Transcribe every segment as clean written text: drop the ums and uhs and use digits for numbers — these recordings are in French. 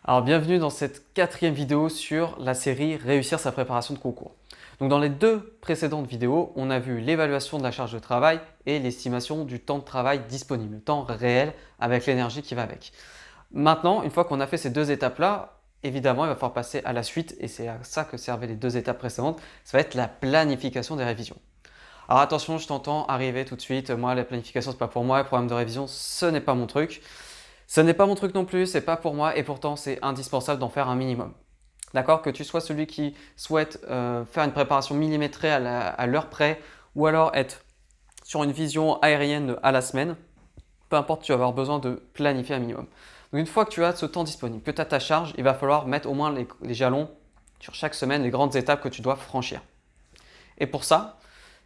Alors bienvenue dans cette quatrième vidéo sur la série Réussir sa préparation de concours. Donc dans les deux précédentes vidéos, on a vu l'évaluation de la charge de travail et l'estimation du temps de travail disponible, le temps réel avec l'énergie qui va avec. Maintenant, une fois qu'on a fait ces deux étapes-là, évidemment, il va falloir passer à la suite et c'est à ça que servaient les deux étapes précédentes, ça va être la planification des révisions. Alors attention, je t'entends arriver tout de suite, moi la planification c'est pas pour moi, le programme de révision ce n'est pas mon truc. Ce n'est pas mon truc non plus, c'est pas pour moi et pourtant c'est indispensable d'en faire un minimum. D'accord? Que tu sois celui qui souhaite faire une préparation millimétrée à l'heure près ou alors être sur une vision aérienne à la semaine, peu importe, tu vas avoir besoin de planifier un minimum. Donc une fois que tu as ce temps disponible, que tu as ta charge, il va falloir mettre au moins les jalons sur chaque semaine, les grandes étapes que tu dois franchir. Et pour ça,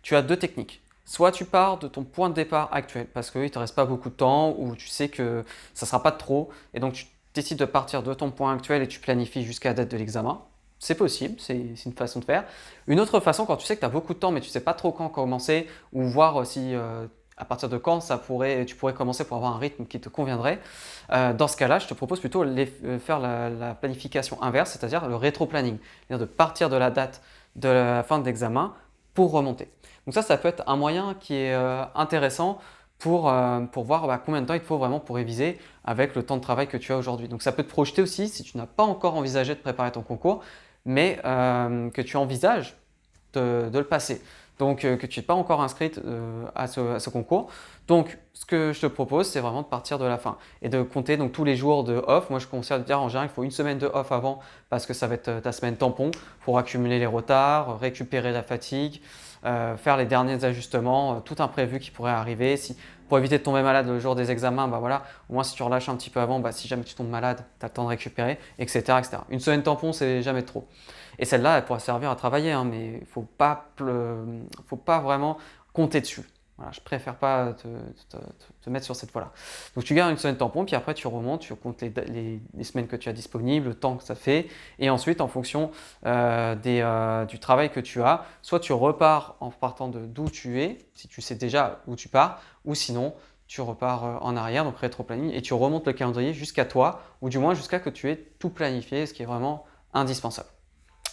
tu as deux techniques. Soit tu pars de ton point de départ actuel parce qu'il ne te reste pas beaucoup de temps ou tu sais que ça ne sera pas de trop et donc tu décides de partir de ton point actuel et tu planifies jusqu'à la date de l'examen. C'est possible, c'est une façon de faire. Une autre façon, quand tu sais que tu as beaucoup de temps mais tu ne sais pas trop quand commencer ou voir si à partir de quand tu pourrais commencer pour avoir un rythme qui te conviendrait, dans ce cas-là, je te propose plutôt faire la planification inverse, c'est-à-dire le rétro-planning, c'est-à-dire de partir de la date de la fin de l'examen pour remonter. Donc ça peut être un moyen qui est intéressant pour voir combien de temps il te faut vraiment pour réviser avec le temps de travail que tu as aujourd'hui. Donc ça peut te projeter aussi si tu n'as pas encore envisagé de préparer ton concours, mais que tu envisages de le passer. Donc que tu n'es pas encore inscrite à ce concours. Donc ce que je te propose, c'est vraiment de partir de la fin et de compter donc tous les jours de off. Moi je conseille de dire en général il faut une semaine de off avant parce que ça va être ta semaine tampon pour accumuler les retards, récupérer la fatigue, faire les derniers ajustements, tout imprévu qui pourrait arriver. Pour éviter de tomber malade le jour des examens, bah voilà, au moins si tu relâches un petit peu avant, bah si jamais tu tombes malade, tu as le temps de récupérer, etc., etc. Une semaine tampon, c'est jamais trop. Et celle-là, elle pourra servir à travailler, hein, mais il ne faut pas vraiment compter dessus. Voilà, je préfère pas te mettre sur cette voie-là. Donc tu gardes une semaine tampon, puis après tu remontes, tu comptes les semaines que tu as disponibles, le temps que ça fait, et ensuite en fonction du travail que tu as, soit tu repars en partant de d'où tu es, si tu sais déjà où tu pars, ou sinon tu repars en arrière, donc rétro-planning, et tu remontes le calendrier jusqu'à toi, ou du moins jusqu'à que tu aies tout planifié, ce qui est vraiment indispensable.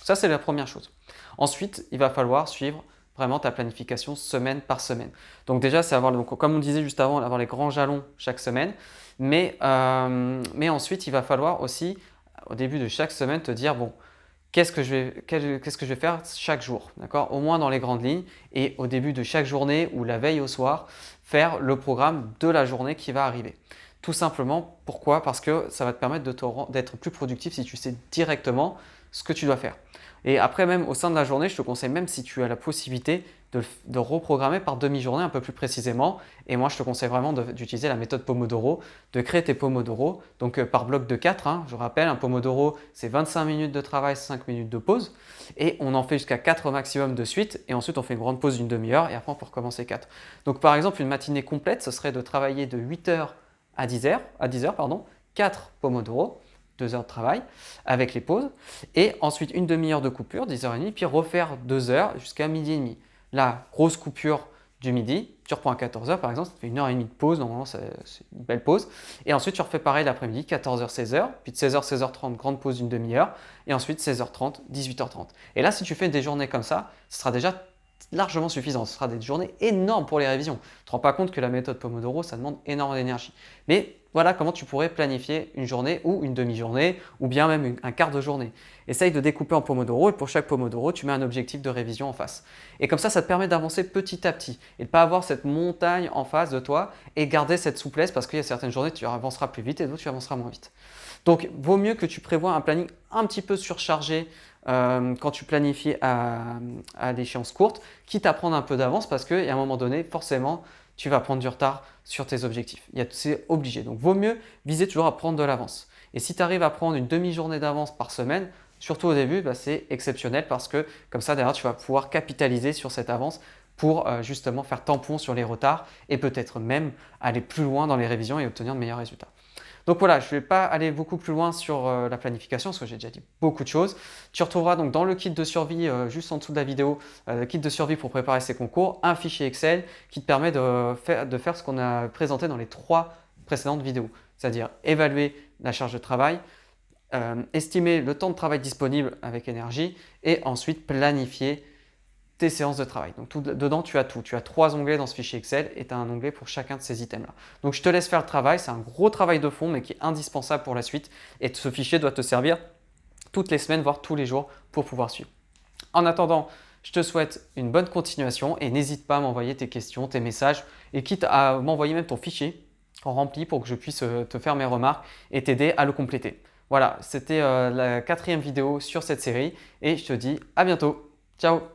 Ça, c'est la première chose. Ensuite, il va falloir suivre vraiment ta planification semaine par semaine. Donc déjà, c'est avoir, donc, comme on disait juste avant, avoir les grands jalons chaque semaine. Mais ensuite, il va falloir aussi, au début de chaque semaine, te dire, bon, qu'est-ce que je vais faire chaque jour, d'accord? Au moins dans les grandes lignes. Et au début de chaque journée ou la veille au soir, faire le programme de la journée qui va arriver. Tout simplement, pourquoi? Parce que ça va te permettre d'être plus productif si tu sais directement ce que tu dois faire. Et après, même au sein de la journée, je te conseille, même si tu as la possibilité de reprogrammer par demi-journée un peu plus précisément. Et moi, je te conseille vraiment d'utiliser la méthode Pomodoro, de créer tes Pomodoro, donc par bloc de 4. Hein, je rappelle, un Pomodoro, c'est 25 minutes de travail, 5 minutes de pause. Et on en fait jusqu'à 4 au maximum de suite. Et ensuite, on fait une grande pause d'une demi-heure et après, on peut recommencer 4. Donc, par exemple, une matinée complète, ce serait de travailler de 8h à 10h, pardon, 4 Pomodoro. 2 heures de travail avec les pauses et ensuite une demi-heure de coupure, 10h30, puis refaire 2 heures jusqu'à midi et demi. La grosse coupure du midi, tu reprends à 14h par exemple, ça te fait 1h30 de pause, normalement c'est une belle pause. Et ensuite tu refais pareil l'après-midi, 14h, 16h, puis de 16h, 16h30, grande pause d'une demi-heure, et ensuite 16h30, 18h30. Et là, si tu fais des journées comme ça, ce sera déjà largement suffisant. Ce sera des journées énormes pour les révisions. Tu ne te rends pas compte que la méthode Pomodoro, ça demande énormément d'énergie. Mais voilà comment tu pourrais planifier une journée ou une demi-journée ou bien même un quart de journée. Essaye de découper en Pomodoro et pour chaque Pomodoro, tu mets un objectif de révision en face. Et comme ça te permet d'avancer petit à petit et de ne pas avoir cette montagne en face de toi et garder cette souplesse parce qu'il y a certaines journées, tu avanceras plus vite et d'autres, tu avanceras moins vite. Donc, vaut mieux que tu prévois un planning un petit peu surchargé quand tu planifies à l'échéance courte, quitte à prendre un peu d'avance parce qu'à un moment donné, forcément, tu vas prendre du retard sur tes objectifs. C'est obligé. Donc, vaut mieux viser toujours à prendre de l'avance. Et si tu arrives à prendre une demi-journée d'avance par semaine, surtout au début, bah, c'est exceptionnel parce que comme ça, derrière, tu vas pouvoir capitaliser sur cette avance pour justement faire tampon sur les retards et peut-être même aller plus loin dans les révisions et obtenir de meilleurs résultats. Donc voilà, je ne vais pas aller beaucoup plus loin sur la planification parce que j'ai déjà dit beaucoup de choses. Tu retrouveras donc dans le kit de survie, juste en dessous de la vidéo, le kit de survie pour préparer ces concours, un fichier Excel qui te permet de faire ce qu'on a présenté dans les 3 précédentes vidéos, c'est-à-dire évaluer la charge de travail, estimer le temps de travail disponible avec énergie et ensuite planifier tes séances de travail. Donc dedans, tu as tout. Tu as 3 onglets dans ce fichier Excel et tu as un onglet pour chacun de ces items-là. Donc je te laisse faire le travail. C'est un gros travail de fond mais qui est indispensable pour la suite. Et ce fichier doit te servir toutes les semaines, voire tous les jours pour pouvoir suivre. En attendant, je te souhaite une bonne continuation et n'hésite pas à m'envoyer tes questions, tes messages et quitte à m'envoyer même ton fichier en rempli pour que je puisse te faire mes remarques et t'aider à le compléter. Voilà, c'était la 4e vidéo sur cette série et je te dis à bientôt. Ciao!